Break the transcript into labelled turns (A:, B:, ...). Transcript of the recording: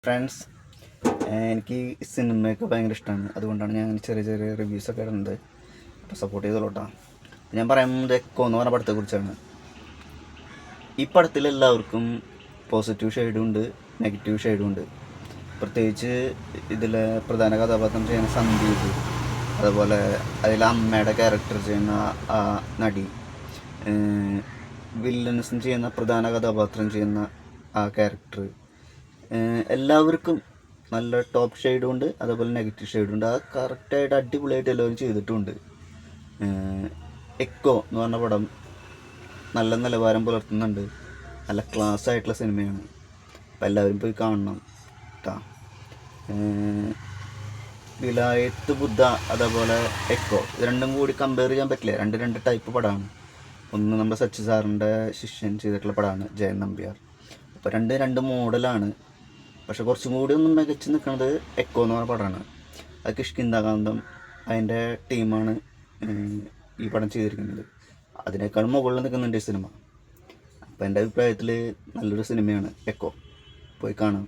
A: Friends, എനിക്ക് സിനിമയൊക്കെ ഭയങ്കര ഇഷ്ടമാണ്. അതുകൊണ്ടാണ് ഞാൻ ചെറിയ ചെറിയ റിവ്യൂസൊക്കെ ഇടുന്നത്. അപ്പോൾ സപ്പോർട്ട് ചെയ്തോളൂട്ടോ. ഞാൻ പറയുന്നത് എക്കോ എന്ന് പറഞ്ഞ പടത്തെക്കുറിച്ചാണ്. ഈ പടത്തിൽ എല്ലാവർക്കും പോസിറ്റീവ് ഷെയ്ഡും ഉണ്ട്, നെഗറ്റീവ് ഷെയ്ഡും ഉണ്ട്. പ്രത്യേകിച്ച് ഇതിലെ പ്രധാന കഥാപാത്രം ചെയ്യുന്ന സന്ദീപ്, അതുപോലെ അതിലെ അമ്മയുടെ ക്യാരക്ടർ ചെയ്യുന്ന ആ നടി, വില്ലൻസും ചെയ്യുന്ന പ്രധാന കഥാപാത്രം ചെയ്യുന്ന ആ ക്യാരക്ടർ, എല്ലാവർക്കും നല്ല ടോപ്പ് ഷെയ്ഡും ഉണ്ട്, അതേപോലെ നെഗറ്റീവ് ഷെയ്ഡും ഉണ്ട്. ആ കറക്റ്റായിട്ട് അടിപൊളിയായിട്ട് എല്ലാവരും ചെയ്തിട്ടുമുണ്ട്. എക്കോ എന്ന് പറഞ്ഞ പടം നല്ല നിലവാരം പുലർത്തുന്നുണ്ട്. നല്ല ക്ലാസ് ആയിട്ടുള്ള സിനിമയാണ്. അപ്പോൾ എല്ലാവരും പോയി കാണണം കേട്ടോ. വിലായത്ത് ബുദ്ധ അതേപോലെ എക്കോ, ഇത് രണ്ടും കൂടി കമ്പയർ ചെയ്യാൻ പറ്റില്ല. രണ്ട് ടൈപ്പ് പടമാണ്. ഒന്ന് നമ്മുടെ സച്ചി സാറിൻ്റെ ശിഷ്യൻ ചെയ്തിട്ടുള്ള പടമാണ് ജയൻ നമ്പ്യാർ. അപ്പോൾ രണ്ട് മോഡലാണ്. പക്ഷെ കുറച്ചും കൂടി ഒന്ന് മികച്ച് നിൽക്കുന്നത് എക്കോ എന്ന് പറഞ്ഞ പടമാണ്. അത് കിഷ്കിന്താകാന്തം അതിൻ്റെ ടീമാണ് ഈ പടം ചെയ്തിരിക്കുന്നത്. അതിനേക്കാളും മുകളിൽ നിൽക്കുന്നുണ്ട് ഈ സിനിമ. അപ്പോൾ എൻ്റെ അഭിപ്രായത്തിൽ നല്ലൊരു സിനിമയാണ് എക്കോ. പോയി കാണാം.